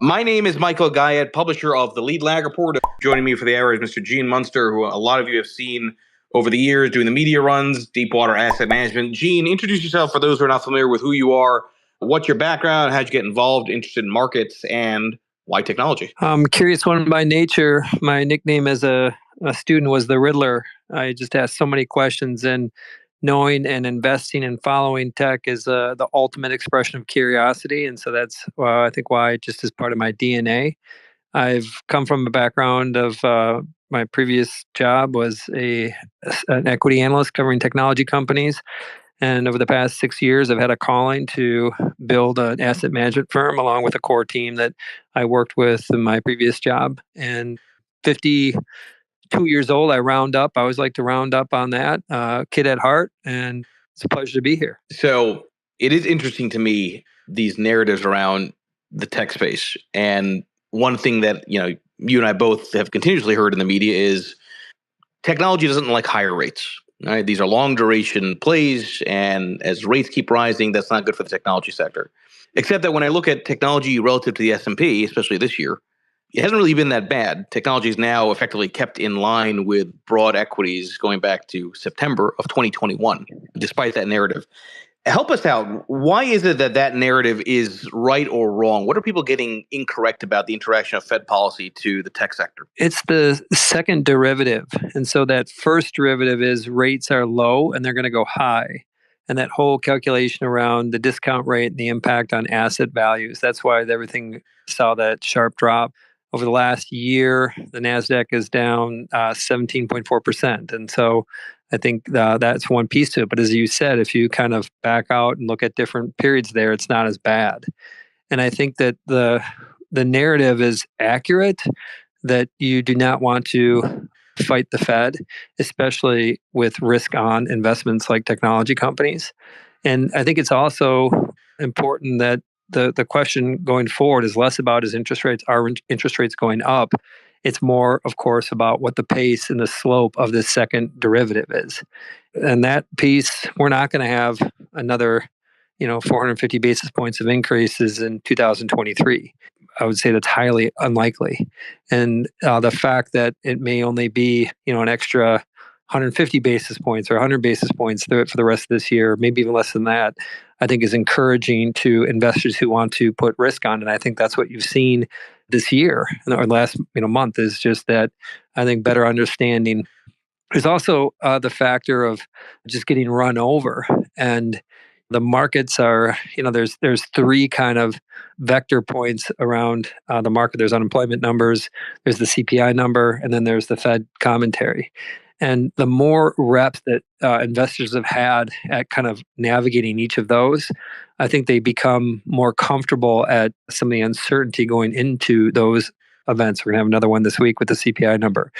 My name is Michael Guyette, publisher of the Lead Lag Report. Joining me for the hour is Mr. Gene Munster, who a lot of you have seen over the years doing the media runs, Deepwater Asset Management. Gene, introduce yourself for those who are not familiar with who you are. What's your background? How'd you get involved, interested in markets, and why technology? I'm a curious one by nature. My nickname as a student was the Riddler. I just asked so many questions, and knowing and investing and following tech is the ultimate expression of curiosity. And so that's I think why it just is part of my DNA. I've come from a background of my previous job was an equity analyst covering technology companies. And over the past 6 years, I've had a calling to build an asset management firm along with a core team that I worked with in my previous job. And 52 years old, I always like to round up on that, kid at heart. And it's a pleasure to be here. So it is interesting to me, these narratives around the tech space. And one thing that, you and I both have continuously heard in the media is technology doesn't like higher rates. Right? These are long duration plays, and as rates keep rising, that's not good for the technology sector. Except that when I look at technology relative to the S&P, especially this year, it hasn't really been that bad. Technology is now effectively kept in line with broad equities going back to September of 2021, despite that narrative. Help us out. Why is it that narrative is right or wrong? What are people getting incorrect about the interaction of Fed policy to the tech sector? It's the second derivative. And so that first derivative is rates are low and they're going to go high. And that whole calculation around the discount rate and the impact on asset values, that's why everything saw that sharp drop. Over the last year, the NASDAQ is down 17.4%. And so I think that's one piece to it. But as you said, if you kind of back out and look at different periods there, it's not as bad. And I think that the narrative is accurate, that you do not want to fight the Fed, especially with risk on investments like technology companies. And I think it's also important that the question going forward is less about are interest rates going up? It's more, of course, about what the pace and the slope of this second derivative is. And that piece, we're not going to have another 450 basis points of increases in 2023. I would say that's highly unlikely. And the fact that it may only be, an extra 150 basis points or 100 basis points for the rest of this year, maybe even less than that, I think is encouraging to investors who want to put risk on. And I think that's what you've seen this year or last month is just that, I think, better understanding. There's also the factor of just getting run over. And the markets are, there's three kind of vector points around the market. There's unemployment numbers, there's the CPI number, and then there's the Fed commentary. And the more reps that investors have had at kind of navigating each of those, I think they become more comfortable at some of the uncertainty going into those events. We're going to have another one this week with the CPI number.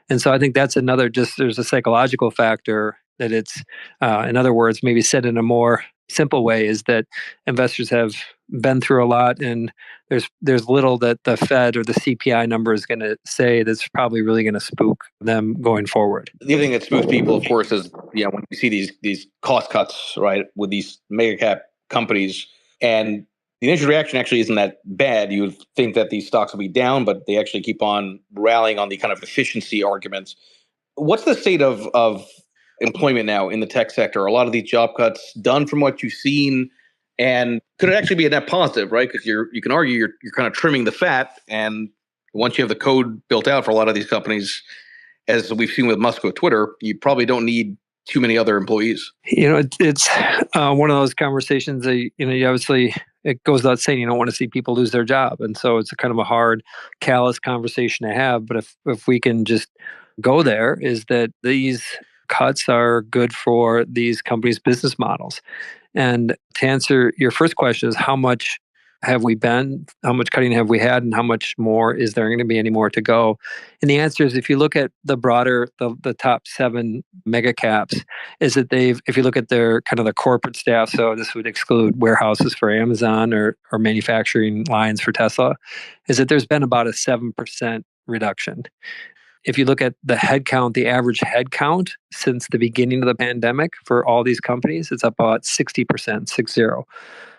And so I think that's another, there's a psychological factor that it's, in other words, maybe said in a more simple way, is that investors have been through a lot, and there's little that the Fed or the CPI number is going to say that's probably really going to spook them going forward. The other thing that spooks people, of course, is when you see these cost cuts, right, with these mega cap companies, and the initial reaction actually isn't that bad. You would think that these stocks will be down, but they actually keep on rallying on the kind of efficiency arguments. What's the state of employment now in the tech sector? Are a lot of these job cuts done from what you've seen? And could it actually be a net positive, right? Because you can argue you're kind of trimming the fat. And once you have the code built out for a lot of these companies, as we've seen with Musk with Twitter, you probably don't need too many other employees. It's one of those conversations that, you obviously, it goes without saying you don't want to see people lose their job. And so it's a kind of a hard, callous conversation to have. But if we can just go there, is that these cuts are good for these companies' business models. And to answer your first question is how much have we been, how much cutting have we had, and how much more is there going to be any more to go? And the answer is, if you look at the broader, the top 7 mega caps, is that if you look at their kind of the corporate staff, so this would exclude warehouses for Amazon or manufacturing lines for Tesla, is that there's been about a 7% reduction. If you look at the headcount, the average headcount since the beginning of the pandemic for all these companies, it's up about 60%, 60.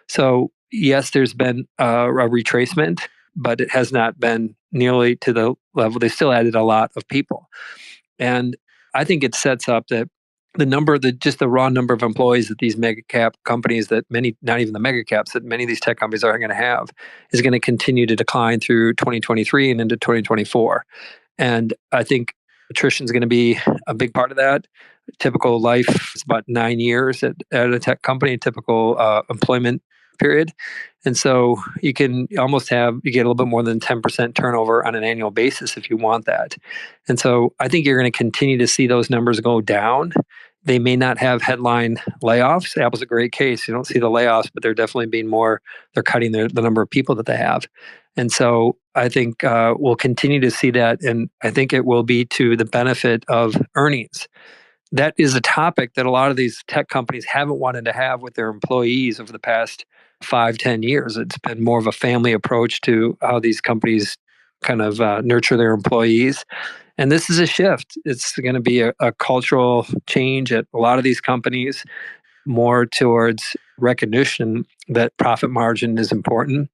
So yes, there's been a retracement, but it has not been nearly to the level. They still added a lot of people. And I think it sets up that just the raw number of employees that these mega cap companies, that many, not even the mega caps, that many of these tech companies are going to have, is going to continue to decline through 2023 and into 2024. And I think attrition is going to be a big part of that. Typical life is about 9 years at a tech company, typical employment period. And so you can almost you get a little bit more than 10% turnover on an annual basis if you want that. And so I think you're going to continue to see those numbers go down. They may not have headline layoffs. Apple's a great case. You don't see the layoffs, but they're definitely they're cutting the number of people that they have. And so I think we'll continue to see that. And I think it will be to the benefit of earnings. That is a topic that a lot of these tech companies haven't wanted to have with their employees over the past 5-10 years. It's been more of a family approach to how these companies kind of nurture their employees. And this is a shift. It's going to be a cultural change at a lot of these companies, more towards recognition that profit margin is important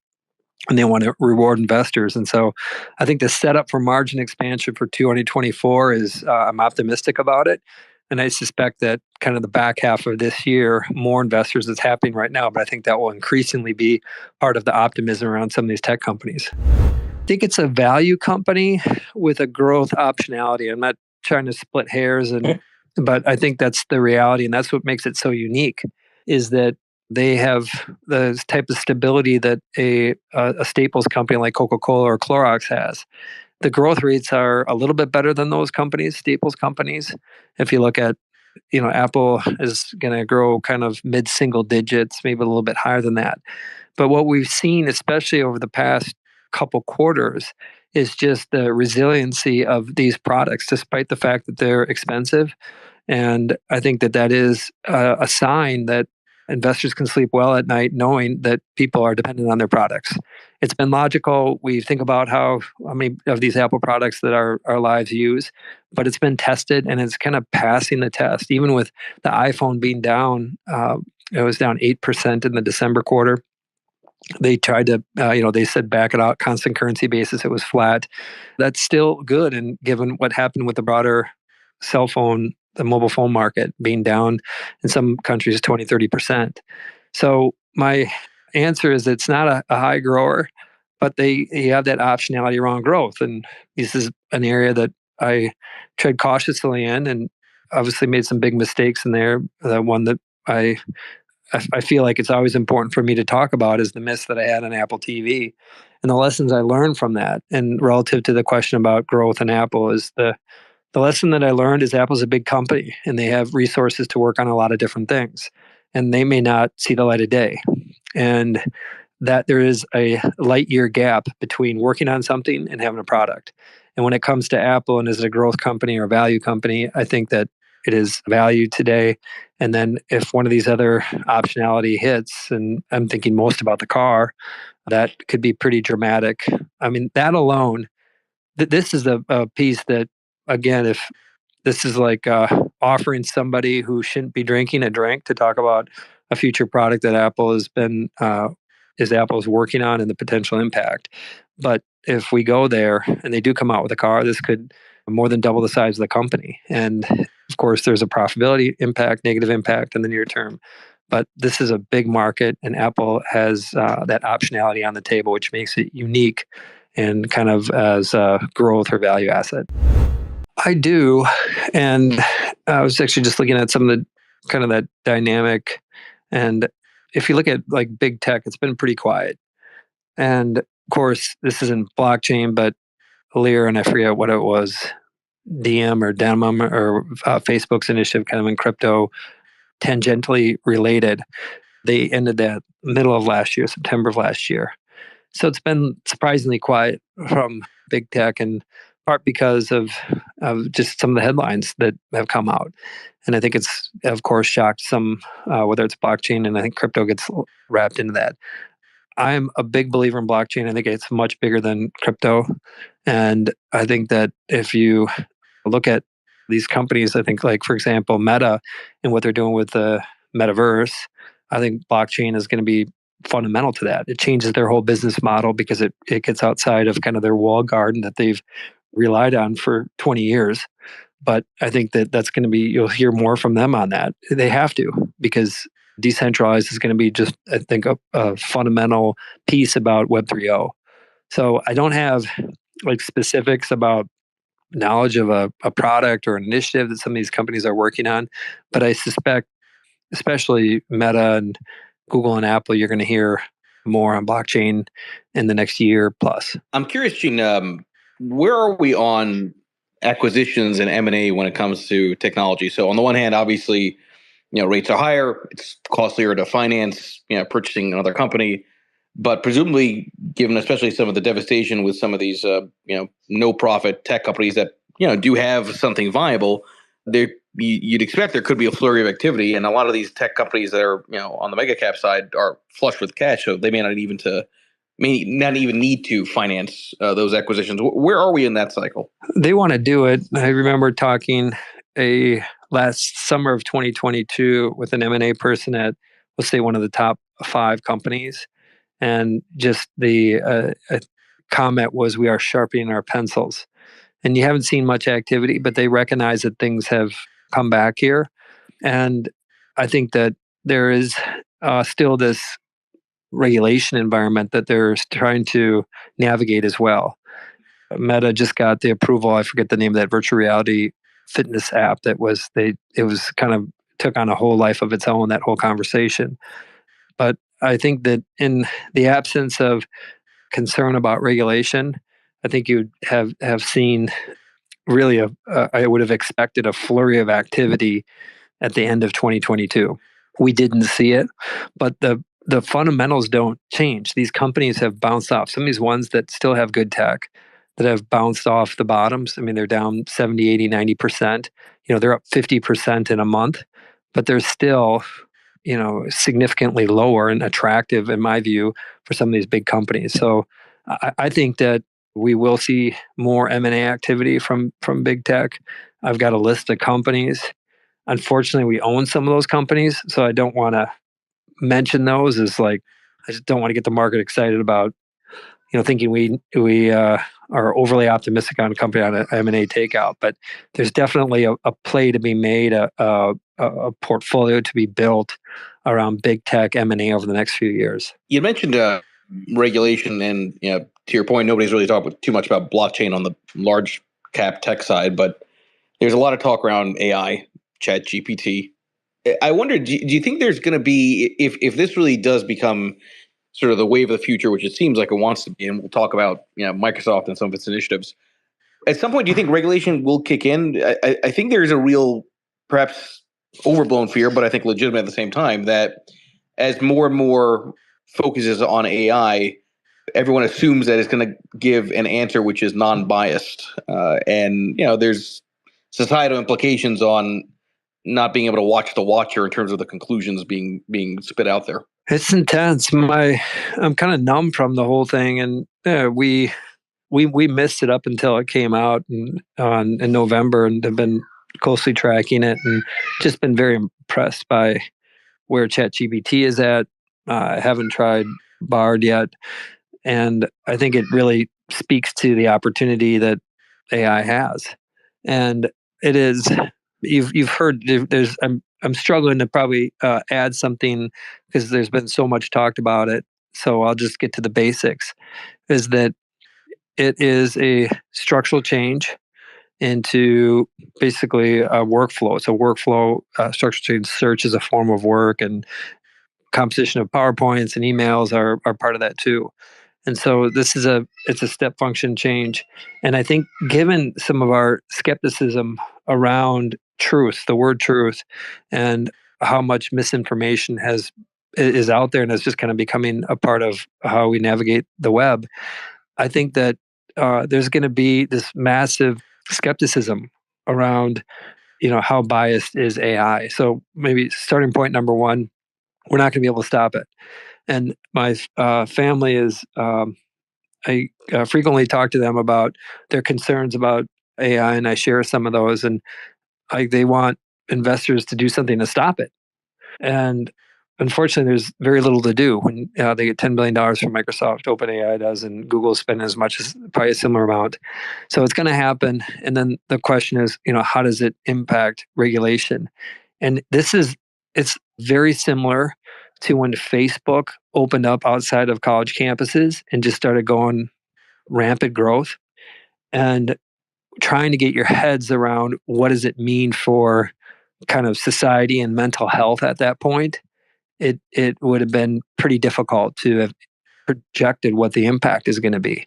and they want to reward investors. And so I think the setup for margin expansion for 2024 is, I'm optimistic about it. And I suspect that kind of the back half of this year, more investors is happening right now, but I think that will increasingly be part of the optimism around some of these tech companies. I think it's a value company with a growth optionality. I'm not trying to split hairs, but I think that's the reality, and that's what makes it so unique, is that they have the type of stability that a staples company like Coca-Cola or Clorox has. The growth rates are a little bit better than those companies, staples companies. If you look at, Apple is going to grow kind of mid-single digits, maybe a little bit higher than that. But what we've seen, especially over the past couple quarters, is just the resiliency of these products, despite the fact that they're expensive. And I think that is a sign that investors can sleep well at night knowing that people are dependent on their products. It's been logical. We think about how many of these Apple products that our lives use, but it's been tested and it's kind of passing the test. Even with the iPhone being down, it was down 8% in the December quarter. They tried to, they said back it out, constant currency basis, it was flat. That's still good. And given what happened with the broader the mobile phone market being down in some countries 20, 30%. So my answer is it's not a high grower, but they have that optionality around growth. And this is an area that I tread cautiously in and obviously made some big mistakes in there. The one that I feel like it's always important for me to talk about is the miss that I had on Apple TV and the lessons I learned from that. And relative to the question about growth in Apple is the lesson that I learned is Apple's a big company and they have resources to work on a lot of different things. And they may not see the light of day. And that there is a light year gap between working on something and having a product. And when it comes to Apple and is it a growth company or a value company, I think that it is value today. And then if one of these other optionality hits, and I'm thinking most about the car, that could be pretty dramatic. I mean, that alone, this is a piece that, again, if this is like offering somebody who shouldn't be drinking a drink to talk about a future product that Apple Apple's working on and the potential impact. But if we go there and they do come out with a car, this could more than double the size of the company. And of course, there's a profitability impact, negative impact in the near term. But this is a big market, and Apple has that optionality on the table, which makes it unique and kind of as a growth or value asset. I do. And I was actually just looking at some of the kind of that dynamic. And if you look at like big tech, it's been pretty quiet. And of course, this isn't blockchain, but earlier, and I forget what it was, DM or Demum or Facebook's initiative kind of in crypto, tangentially related. They ended that middle of last year, September of last year. So it's been surprisingly quiet from big tech, and part because of just some of the headlines that have come out. And I think it's, of course, shocked some, whether it's blockchain, and I think crypto gets wrapped into that. I'm a big believer in blockchain. I think it's much bigger than crypto. And I think that if you look at these companies, I think like, for example, Meta and what they're doing with the metaverse, I think blockchain is going to be fundamental to that. It changes their whole business model because it gets outside of kind of their walled garden that they've relied on for 20 years. But I think that that's going to be, you'll hear more from them on that. They have to, because decentralized is going to be just, I think, a fundamental piece about Web 3.0. So I don't have like specifics about knowledge of a product or an initiative that some of these companies are working on, but I suspect, especially Meta and Google and Apple, you're going to hear more on blockchain in the next year plus. I'm curious, Gene, where are we on acquisitions and M&A when it comes to technology? So on the one hand, obviously, rates are higher, it's costlier to finance, purchasing another company. But presumably, given especially some of the devastation with some of these, no-profit tech companies that, do have something viable, you'd expect there could be a flurry of activity. And a lot of these tech companies that are, on the mega cap side are flush with cash, so they may not even need to finance those acquisitions. Where are we in that cycle? They want to do it. I remember talking last summer of 2022 with an M&A person at, let's say, one of the top 5 companies. And just the comment was, we are sharpening our pencils. And you haven't seen much activity, but they recognize that things have come back here. And I think that there is still this regulation environment that they're trying to navigate as well. Meta just got the approval. I forget the name of that virtual reality fitness app it was kind of took on a whole life of its own, that whole conversation. But I think that in the absence of concern about regulation, I think you'd have seen really I would have expected a flurry of activity at the end of 2022. We didn't see it, but the fundamentals don't change. These companies have bounced off. Some of these ones that still have good tech that have bounced off the bottoms. I mean, they're down 70, 80, 90%. They're up 50% in a month, but they're still, significantly lower and attractive, in my view, for some of these big companies. So I think that we will see more M&A activity from big tech. I've got a list of companies. Unfortunately, we own some of those companies, so I don't want to mention those as I just don't want to get the market excited about, thinking we are overly optimistic on a company on an M&A takeout. But there's definitely a play to be made, a portfolio to be built around big tech M&A over the next few years. You mentioned regulation, and to your point, nobody's really talked too much about blockchain on the large cap tech side, but there's a lot of talk around AI, Chat GPT. I wonder, do you think there's going to be, if this really does become sort of the wave of the future, which it seems like it wants to be, and we'll talk about Microsoft and some of its initiatives, at some point, do you think regulation will kick in? I think there's a real, perhaps overblown fear, but I think legitimate at the same time, that as more and more focuses on AI, everyone assumes that it's going to give an answer which is non-biased, and there's societal implications on not being able to watch the watcher in terms of the conclusions being spit out there. It's intense. I'm kind of numb from the whole thing, and we missed it up until it came out in November, and have been closely tracking it, and just been very impressed by where ChatGPT is at. I haven't tried Bard yet, and I think it really speaks to the opportunity that AI has, and it is. You've heard there's. I'm struggling to probably add something because there's been so much talked about it. So I'll just get to the basics. Is that it is a structural change into basically a workflow. So workflow structural change, search is a form of work, and composition of PowerPoints and emails are part of that too. And so it's a step function change. And I think given some of our skepticism around truth, the word truth, and how much misinformation is out there and is just kind of becoming a part of how we navigate the web, I think that there's going to be this massive skepticism around, how biased is AI. So maybe starting point number one, we're not going to be able to stop it. And my family is, I frequently talk to them about their concerns about AI, and I share some of those. And they want investors to do something to stop it. And unfortunately, there's very little to do when they get $10 billion from Microsoft, OpenAI does, and Google's spending as much as probably a similar amount. So it's going to happen. And then the question is, how does it impact regulation? And it's very similar to when Facebook opened up outside of college campuses and just started going rampant growth and trying to get your heads around what does it mean for kind of society and mental health at that point. It would have been pretty difficult to have projected what the impact is going to be.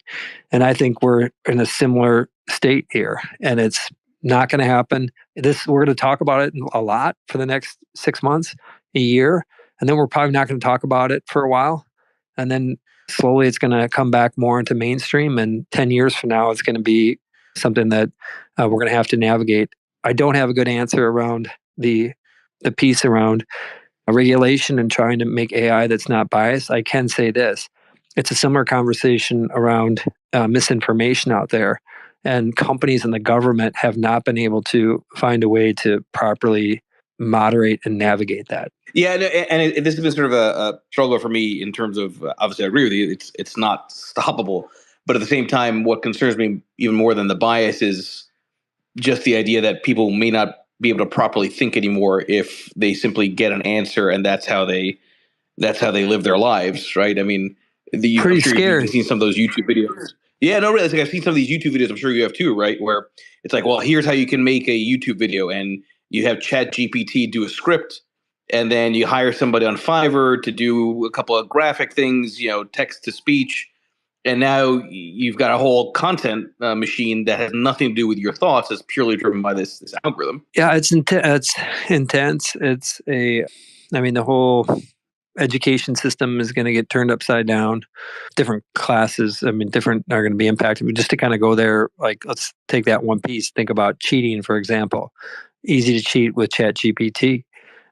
And I think we're in a similar state here, and it's not going to happen. We're going to talk about it a lot for the next 6 months, a year, and then we're probably not going to talk about it for a while. And then slowly it's going to come back more into mainstream. And 10 years from now, it's going to be something that we're going to have to navigate. I don't have a good answer around the piece around regulation and trying to make AI that's not biased. I can say this. It's a similar conversation around misinformation out there. And companies and the government have not been able to find a way to properly moderate and navigate that. Yeah, and this has been sort of a struggle for me in terms of, obviously I agree with you, it's not stoppable. But at the same time, what concerns me even more than the bias is just the idea that people may not be able to properly think anymore if they simply get an answer and that's how they live their lives, right? I mean, pretty scary. You've seen some of those YouTube videos. Yeah, no, really. It's like I've seen some of these YouTube videos. I'm sure you have too, right? Where it's like, well, here's how you can make a YouTube video, and you have Chat GPT do a script, and then you hire somebody on Fiverr to do a couple of graphic things, text to speech, and now you've got a whole content machine that has nothing to do with your thoughts. It's purely driven by this algorithm. Yeah, it's intense. The whole education system is going to get turned upside down. Different classes, different are going to be impacted. But just to kind of go there, like, let's take that one piece. Think about cheating, for example. Easy to cheat with Chat GPT.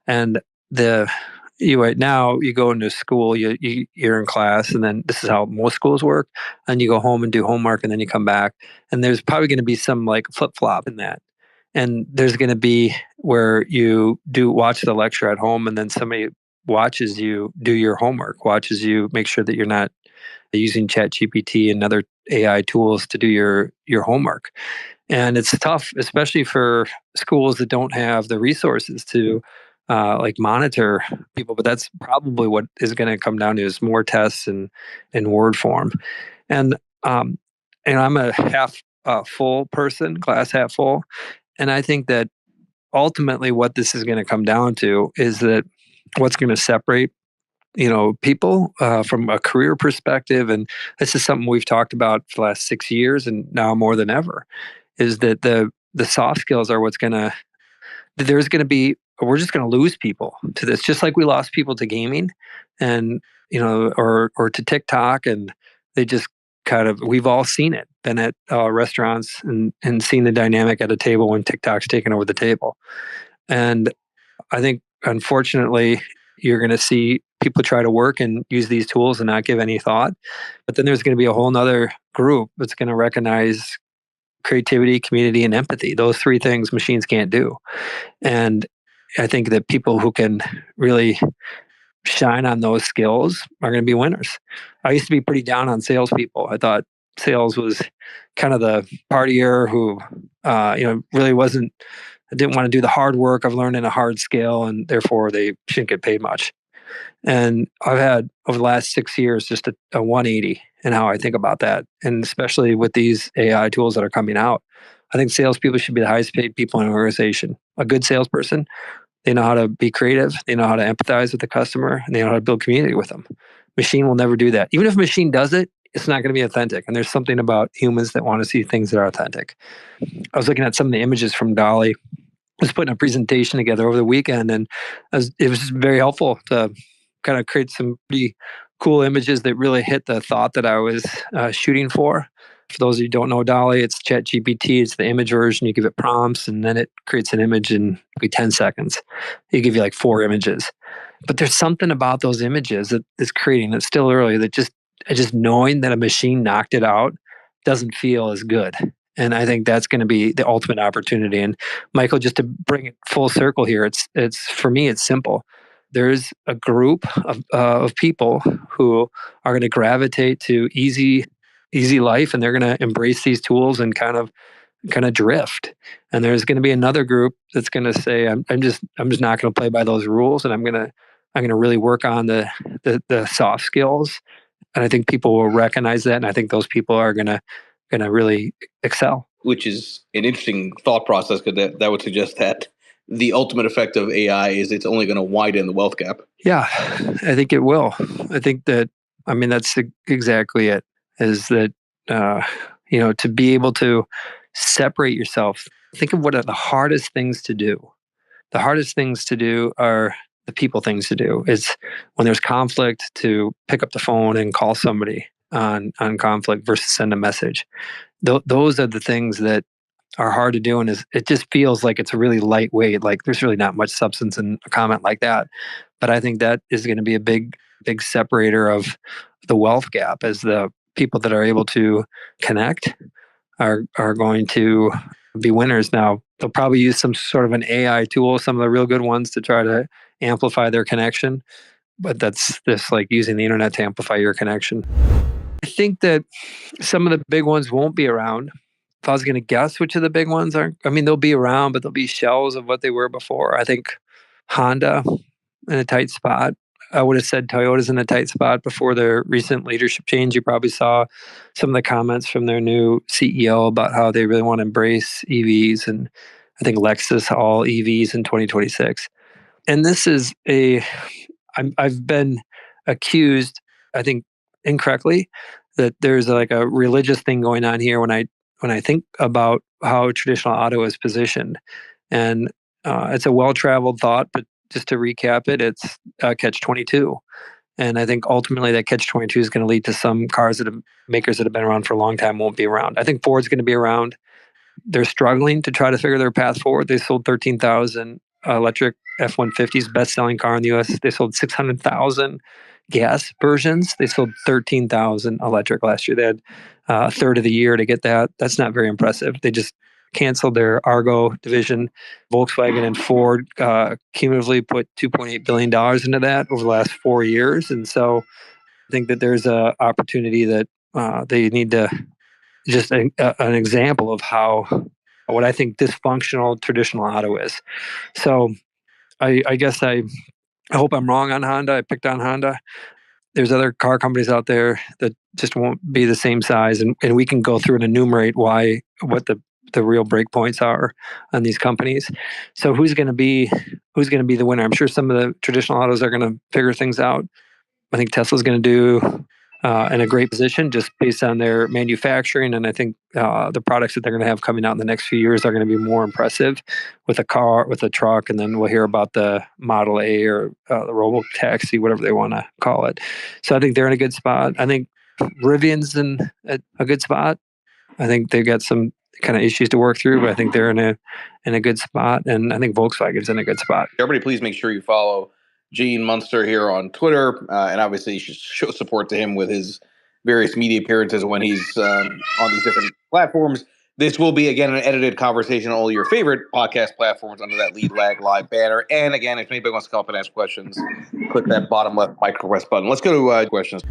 And right now you go into school, you're in class, and then this is how most schools work. And you go home and do homework, and then you come back. And there's probably going to be some like flip-flop in that. And there's going to be where you watch the lecture at home, and then somebody watches you do your homework, watches you make sure that you're not using Chat GPT and other AI tools to do your homework. And it's tough, especially for schools that don't have the resources to monitor people. But that's probably what is going to come down to is more tests in word form. And I'm a half full person, glass half full. And I think that ultimately what this is going to come down to is that what's going to separate people from a career perspective, and this is something we've talked about for the last 6 years and now more than ever, is that the soft skills are what's going to, we're just going to lose people to this, just like we lost people to gaming and or to TikTok, and they just we've all seen it, been at restaurants and seen the dynamic at a table when TikTok's taken over the table. And I think, unfortunately, you're going to see people try to work and use these tools and not give any thought. But then there's going to be a whole nother group that's going to recognize creativity, community, and empathy. Those three things machines can't do. And I think that people who can really shine on those skills are going to be winners. I used to be pretty down on salespeople. I thought sales was kind of the partier who, really didn't want to do the hard work of learning a hard skill, and therefore they shouldn't get paid much. And I've had over the last 6 years just a 180 in how I think about that. And especially with these AI tools that are coming out, I think salespeople should be the highest paid people in an organization. A good salesperson, they know how to be creative, they know how to empathize with the customer, and they know how to build community with them. Machine will never do that. Even if a machine does it, it's not going to be authentic. And there's something about humans that want to see things that are authentic. I was looking at some of the images from DALL-E. I was putting a presentation together over the weekend, and it was very helpful to kind of create some pretty cool images that really hit the thought that I was shooting for. For those of you who don't know DALL-E, it's ChatGPT. It's the image version. You give it prompts, and then it creates an image in maybe 10 seconds. You give you like 4 images. But there's something about those images that is creating, it's still early, that just knowing that a machine knocked it out doesn't feel as good. And I think that's going to be the ultimate opportunity. And Michael, just to bring it full circle here, it's for me, it's simple. there's a group of people who are going to gravitate to easy life, and they're going to embrace these tools and kind of drift. And there's going to be another group that's going to say, I'm just not going to play by those rules, and I'm going to really work on the soft skills. And I think people will recognize that, and I think those people are going to really excel. Which is an interesting thought process, because that would suggest that the ultimate effect of AI is it's only going to widen the wealth gap. Yeah, I think it will. I think that, that's exactly it, is that, to be able to separate yourself. Think of what are the hardest things to do. The hardest things to do are the people things to do. It's when there's conflict, to pick up the phone and call somebody on conflict versus send a message. Those are the things that are hard to do, and it just feels like it's really lightweight. Like there's really not much substance in a comment like that. But I think that is going to be a big separator of the wealth gap, as the people that are able to connect are going to be winners. Now, they'll probably use some sort of an AI tool, some of the real good ones, to try to amplify their connection. But that's just like using the internet to amplify your connection. I think that some of the big ones won't be around. If I was going to guess which of the big ones are, they'll be around, but they'll be shells of what they were before. I think Honda in a tight spot. I would have said Toyota's in a tight spot before their recent leadership change. You probably saw some of the comments from their new CEO about how they really want to embrace EVs, and I think Lexus all EVs in 2026. And this is I've been accused, I think incorrectly, that there's like a religious thing going on here when I think about how traditional auto is positioned. And it's a well-traveled thought, but just to recap it, it's catch-22. And I think ultimately that catch-22 is going to lead to some makers that have been around for a long time won't be around. I think Ford's going to be around. They're struggling to try to figure their path forward. They sold 13,000 electric F-150s, best-selling car in the U.S. They sold 600,000 gas versions. They sold 13,000 electric last year. They had a third of the year to get that. That's not very impressive. They just canceled their Argo division. Volkswagen and Ford cumulatively put $2.8 billion into that over the last 4 years. And so I think that there's an opportunity that they need to just an example of what I think dysfunctional traditional auto is. So I guess I hope I'm wrong on Honda. I picked on Honda. There's other car companies out there that just won't be the same size. And we can go through and enumerate what the real breakpoints are on these companies. So who's going to be the winner? I'm sure some of the traditional autos are going to figure things out. I think Tesla's going to do in a great position just based on their manufacturing. And I think the products that they're going to have coming out in the next few years are going to be more impressive with a car, with a truck. And then we'll hear about the Model A or the Robo-Taxi, whatever they want to call it. So I think they're in a good spot. I think Rivian's in a good spot. I think they've got some kind of issues to work through, but I think they're in a good spot. And I think Volkswagen's in a good spot. Everybody, please make sure you follow Gene Munster here on Twitter, and obviously you should show support to him with his various media appearances when he's on these different platforms. This will be, again, an edited conversation on all your favorite podcast platforms under that Lead Lag Live banner. And again, if anybody wants to come up and ask questions, click that bottom left mic request button. Let's go to questions.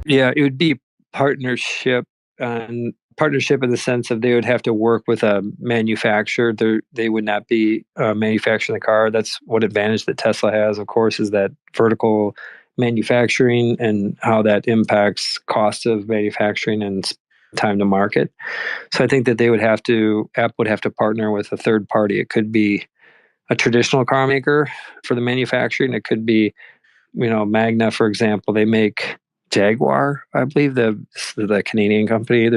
Yeah, it would be partnership, and partnership in the sense of they would have to work with a manufacturer. They would not be manufacturing the car. That's what advantage that Tesla has, of course, is that vertical manufacturing and how that impacts cost of manufacturing and time to market. So I think that Apple would have to partner with a third party. It could be a traditional car maker for the manufacturing. It could be, Magna, for example. They make Jaguar, I believe, the Canadian company.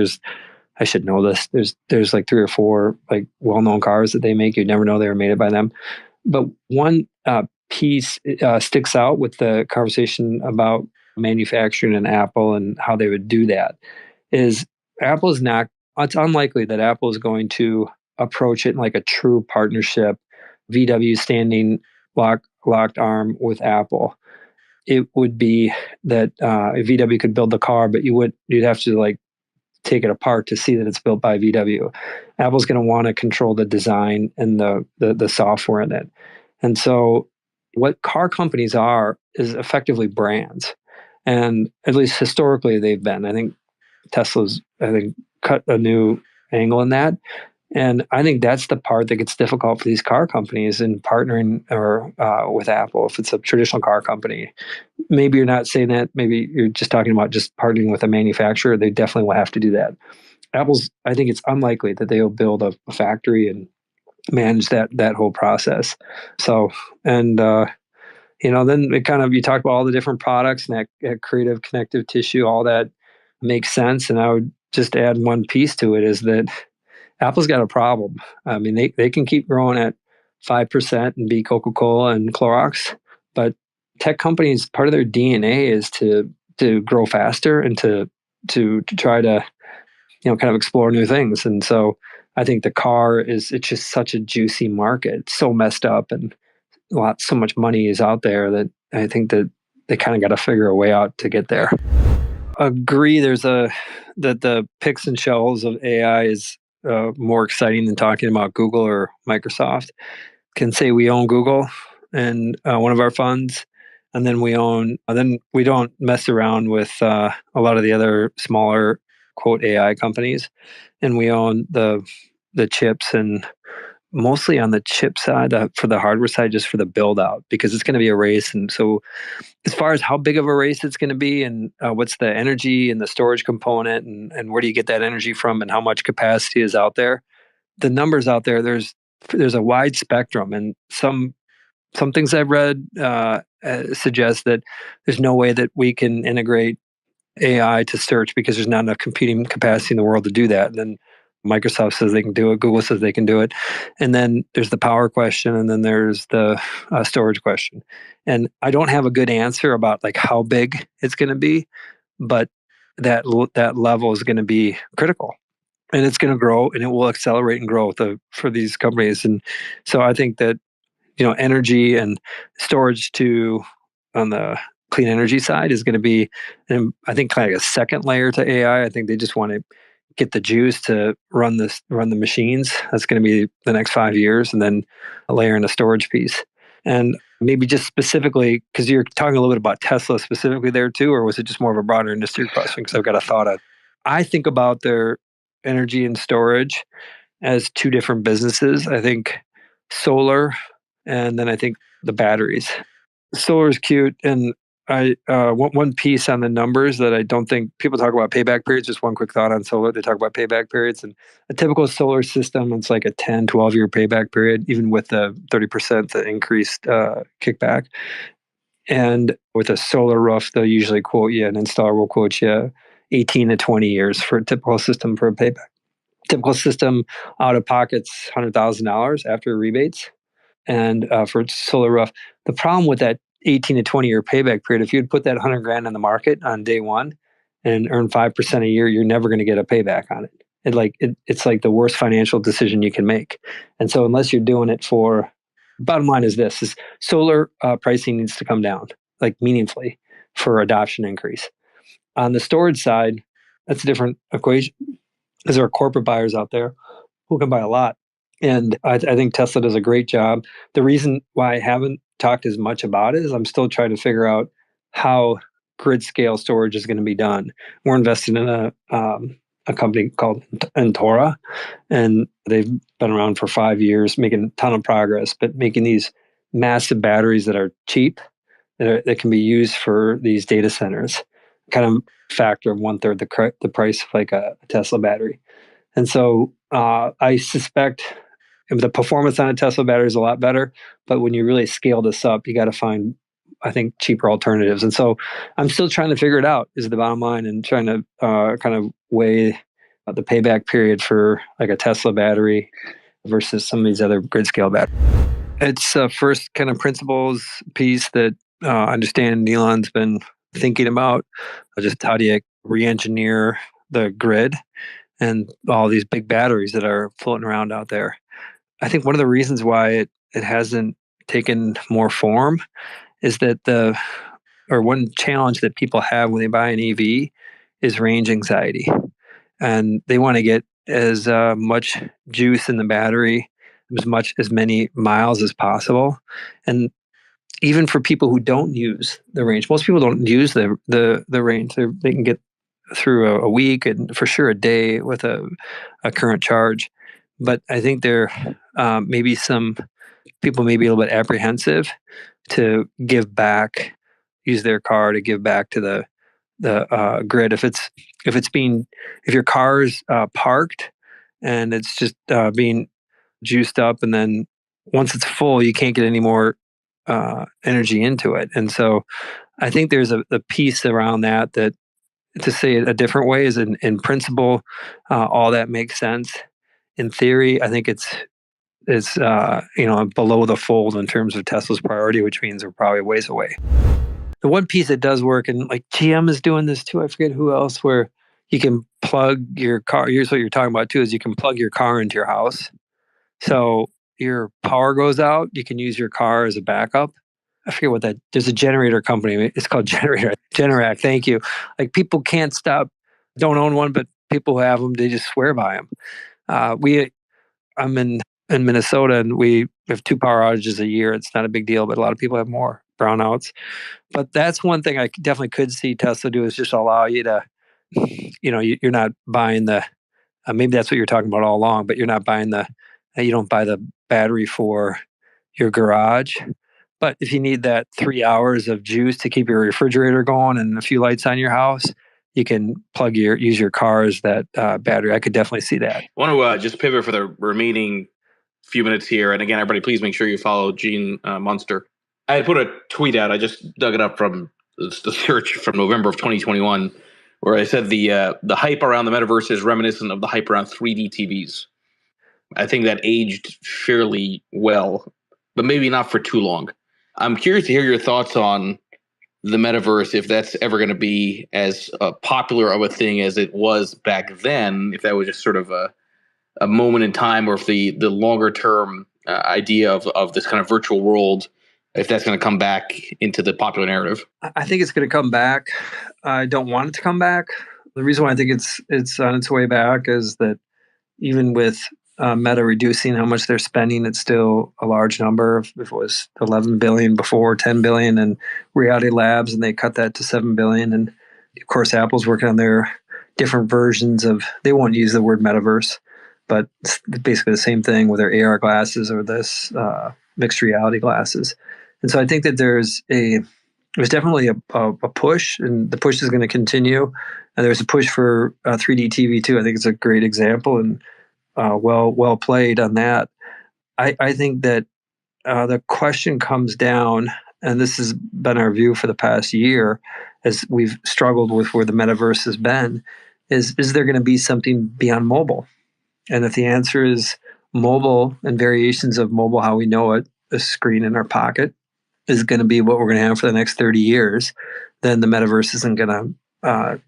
I should know this. There's like 3 or 4 like well-known cars that they make. You'd never know they were made by them. But one piece sticks out with the conversation about manufacturing and Apple and how they would do that is it's unlikely that Apple is going to approach it in like a true partnership, VW standing locked arm with Apple. It would be that VW could build the car, but you'd have to like take it apart to see that it's built by VW. Apple's going to want to control the design and the software in it. And so What car companies are is effectively brands. And at least historically, they've been. I think Tesla's, cut a new angle in that. And I think that's the part that gets difficult for these car companies in partnering or with Apple. If it's a traditional car company, maybe you're not saying that. Maybe you're just talking about just partnering with a manufacturer. They definitely will have to do that. Apple's, I think it's unlikely that they'll build a factory and manage that whole process. So, and then it kind of, you talk about all the different products and that creative connective tissue, all that makes sense. And I would just add one piece to it is that Apple's got a problem. I mean, they can keep growing at 5% and be Coca-Cola and Clorox, but tech companies, part of their DNA is to grow faster and to try to kind of explore new things. And so I think the car it's just such a juicy market. It's so messed up, and so much money is out there that I think that they kind of got to figure a way out to get there. Agree. That the picks and shovels of AI is more exciting than talking about Google or Microsoft. Can say we own Google and one of our funds, and then we don't mess around with a lot of the other smaller quote AI companies, and we own the chips, and mostly on the chip side for the hardware side, just for the build out, because it's going to be a race. And so as far as how big of a race it's going to be, and what's the energy and the storage component, and where do you get that energy from, and how much capacity is out there, the numbers out there, there's a wide spectrum, and some things I've read suggest that there's no way that we can integrate AI to search because there's not enough computing capacity in the world to do that. And then Microsoft says they can do it. Google says they can do it. And then there's the power question, and then there's the storage question. And I don't have a good answer about like how big it's going to be, but that level is going to be critical, and it's going to grow, and it will accelerate and grow for these companies. And so I think that energy and storage on the clean energy side is going to be, I think, kind of a second layer to AI. I think they just want to get the juice to run the machines. That's going to be the next 5 years, and then a layer in a storage piece. And maybe just specifically, because you're talking a little bit about Tesla specifically there too, or was it just more of a broader industry question? Because I've got a thought on. I think about their energy and storage as two different businesses. I think solar, and then I think the batteries. Solar is cute, and I one piece on the numbers that I don't think people talk about payback periods. Just one quick thought on solar. They talk about payback periods, and a typical solar system, it's like a 10, 12-year payback period, even with the 30% the increased kickback. And with a solar roof, they'll usually quote you, an installer will quote you 18 to 20 years for a typical system for a payback. Typical system out of pocket's $100,000 after rebates. And for solar roof, the problem with that 18 to 20-year payback period, if you'd put that 100 grand in the market on day one and earn 5% a year, you're never going to get a payback on it. It's like the worst financial decision you can make. And so unless you're doing it bottom line is this, is solar pricing needs to come down, like meaningfully, for adoption increase. On the storage side, that's a different equation, because there are corporate buyers out there who can buy a lot. And I think Tesla does a great job. The reason why I haven't talked as much about it is I'm still trying to figure out how grid scale storage is going to be done. We're invested in a company called Entora, and they've been around for 5 years, making a ton of progress, but making these massive batteries that are cheap, that can be used for these data centers, kind of factor of 1/3 the price of like a Tesla battery. And so I suspect the performance on a Tesla battery is a lot better, but when you really scale this up, you got to find, I think, cheaper alternatives. And so I'm still trying to figure it out, is the bottom line, and trying to kind of weigh the payback period for like a Tesla battery versus some of these other grid scale batteries. It's a first kind of principles piece that I understand Elon's been thinking about. Just how do you re-engineer the grid and all these big batteries that are floating around out there. I think one of the reasons why it hasn't taken more form is that one challenge that people have when they buy an EV is range anxiety. And they want to get as much juice in the battery, as many miles as possible. And even for people who don't use the range, most people don't use the range. They can get through a week and for sure a day with a current charge. But I think there maybe some people may be a little bit apprehensive to give back, use their car to give back to the grid. If your car's parked and it's just being juiced up, and then once it's full, you can't get any more energy into it. And so I think there's a piece around that to say it a different way is in principle, all that makes sense. In theory, I think it's below the fold in terms of Tesla's priority, which means we're probably ways away. The one piece that does work, and like GM is doing this too, I forget who else, where you can plug your car. Here's what you're talking about too, is you can plug your car into your house. So your power goes out, you can use your car as a backup. I forget what there's a generator company. It's called Generac. Thank you. Like people can't stop, don't own one, but people who have them, they just swear by them. I'm in Minnesota and we have 2 power outages a year. It's not a big deal, but a lot of people have more brownouts. But that's one thing I definitely could see Tesla do, is just allow you to, you're not buying maybe that's what you're talking about all along, but you're not buying you don't buy the battery for your garage. But if you need that 3 hours of juice to keep your refrigerator going and a few lights on your house, you can use your car as that battery. I could definitely see that. I want to just pivot for the remaining few minutes here. And again, everybody, please make sure you follow Gene Munster. I had put a tweet out. I just dug it up from the search from November of 2021, where I said the hype around the metaverse is reminiscent of the hype around 3D TVs. I think that aged fairly well, but maybe not for too long. I'm curious to hear your thoughts on the metaverse, if that's ever going to be as popular of a thing as it was back then, if that was just sort of a moment in time, or if the longer term idea of this kind of virtual world, if that's going to come back into the popular narrative. I think it's going to come back. I don't want it to come back. The reason why I think it's on its way back is that even with Meta reducing how much they're spending, it's still a large number. If it was 11 billion before, 10 billion in Reality Labs, and they cut that to 7 billion. And of course, Apple's working on their different versions of, they won't use the word metaverse, but it's basically the same thing with their AR glasses or this mixed reality glasses. And so I think that there's definitely a push, and the push is going to continue. And there's a push for 3D TV too. I think it's a great example, and well played on that. I think that the question comes down, and this has been our view for the past year, as we've struggled with where the metaverse has been, is there going to be something beyond mobile? And if the answer is mobile and variations of mobile, how we know it, a screen in our pocket, is going to be what we're going to have for the next 30 years, then the metaverse isn't going to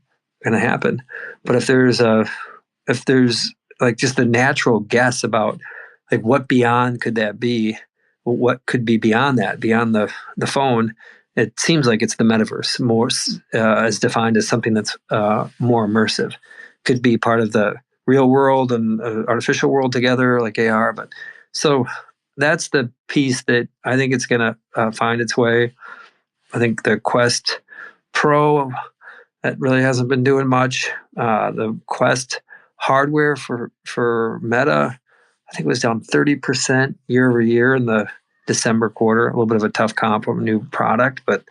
happen. But if there's like just the natural guess about like what beyond could that be, what could be beyond that, beyond the phone, it seems like it's the metaverse, more as defined as something that's more immersive. Could be part of the real world and artificial world together, like AR. But so that's the piece that I think it's going to find its way. I think the Quest Pro, that really hasn't been doing much. The Quest hardware for Meta, I think it was down 30% year over year in the December quarter. A little bit of a tough comp of a new product, but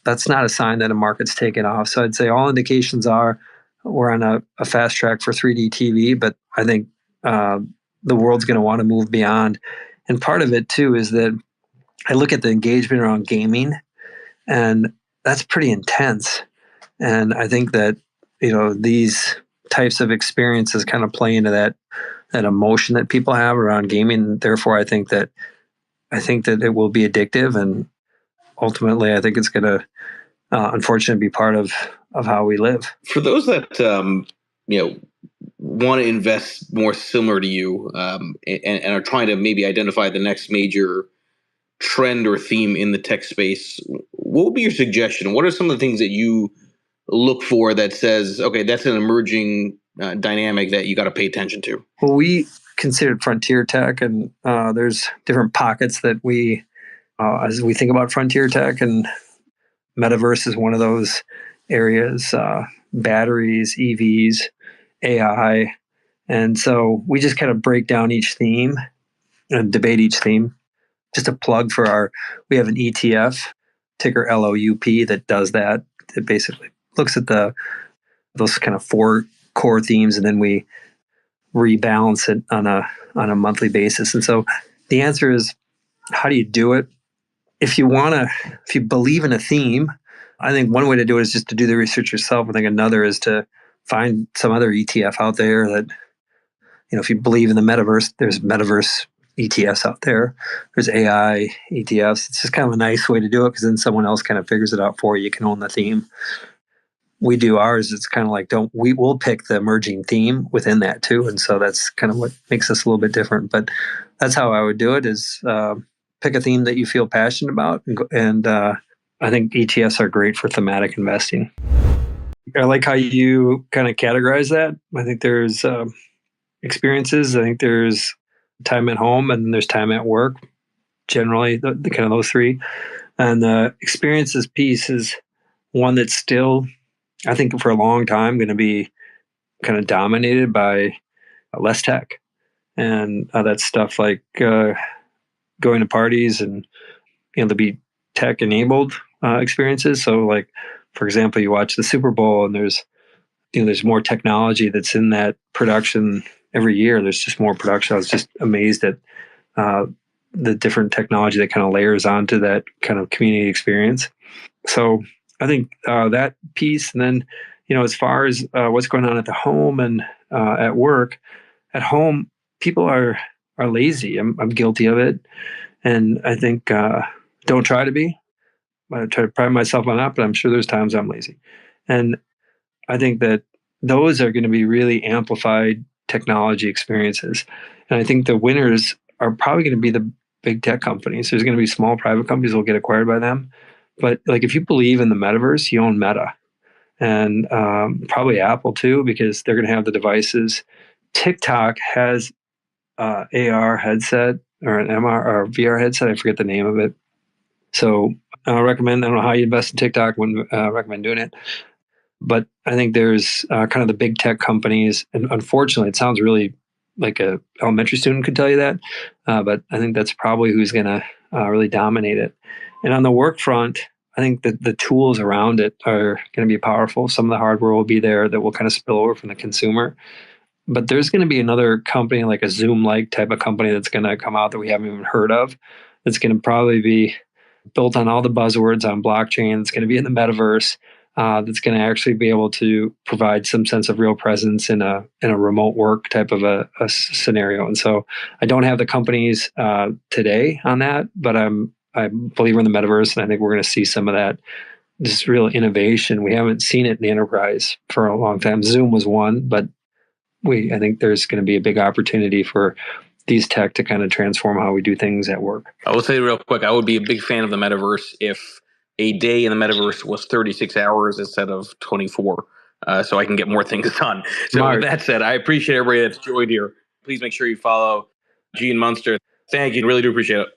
that's not a sign that a market's taken off. So I'd say all indications are we're on a fast track for 3D TV, but I think the world's going to want to move beyond. And part of it too is that I look at the engagement around gaming, and that's pretty intense. And I think that, these types of experiences kind of play into that emotion that people have around gaming. Therefore, I think that it will be addictive, and ultimately, I think it's going to, unfortunately, be part of how we live. For those that want to invest more similar to you, and are trying to maybe identify the next major trend or theme in the tech space, what would be your suggestion? What are some of the things that you look for that says, okay, that's an emerging dynamic that you got to pay attention to? Well, we considered frontier tech, and there's different pockets that we As we think about frontier tech, and metaverse is one of those areas, batteries, EVs, AI. And so we just kind of break down each theme and debate each theme. Just a plug for we have an ETF, ticker LOUP, that does that. It basically looks at those kind of 4 core themes, and then we rebalance it on a monthly basis. And so the answer is, how do you do it? If you believe in a theme, I think one way to do it is just to do the research yourself. I think another is to find some other ETF out there that, if you believe in the metaverse, there's metaverse ETFs out there. There's AI ETFs. It's just kind of a nice way to do it, because then someone else kind of figures it out for you. You can own the theme. We do ours. It's kind of like, we'll pick the emerging theme within that too. And so that's kind of what makes us a little bit different. But that's how I would do it, is pick a theme that you feel passionate about. And I think ETFs are great for thematic investing. I like how you kind of categorize that. I think there's experiences. I think there's time at home, and then there's time at work. Generally, the kind of those 3. And the experiences piece is one that's still, I think, for a long time going to be kind of dominated by less tech. And that's stuff like going to parties, and to be tech enabled experiences. So, like, for example, you watch the Super Bowl, and there's more technology that's in that production every year. There's just more production. I was just amazed at the different technology that kind of layers onto that kind of community experience. So I think that piece. And then, as far as what's going on at the home and at work, at home, people are lazy. I'm guilty of it. And I think don't try to be. I try to pride myself on that, but I'm sure there's times I'm lazy. And I think that those are going to be really amplified technology experiences. And I think the winners are probably going to be the big tech companies. There's going to be small private companies that will get acquired by them. But like, if you believe in the metaverse, you own Meta, and probably Apple too, because they're going to have the devices. TikTok has AR headset, or an MR or VR headset. I forget the name of it. So I recommend. I don't know how you invest in TikTok. Wouldn't recommend doing it. But I think there's kind of the big tech companies, and unfortunately, it sounds really like a elementary student could tell you that, but I think that's probably who's going to really dominate it. And on the work front, I think that the tools around it are going to be powerful. Some of the hardware will be there that will kind of spill over from the consumer. But there's going to be another company, like a Zoom-like type of company, that's going to come out that we haven't even heard of. That's going to probably be built on all the buzzwords on blockchain. It's going to be in the metaverse. That's going to actually be able to provide some sense of real presence in a remote work type of a scenario. And so I don't have the companies today on that, but I believe in the metaverse, and I think we're going to see some of that, just real innovation. We haven't seen it in the enterprise for a long time. Zoom was one, but I think there's going to be a big opportunity for these tech to kind of transform how we do things at work. I will say real quick, I would be a big fan of the metaverse if a day in the metaverse was 36 hours instead of 24, so I can get more things done. So Smart. With that said, I appreciate everybody that's joined here. Please make sure you follow Gene Munster. Thank you. Really do appreciate it.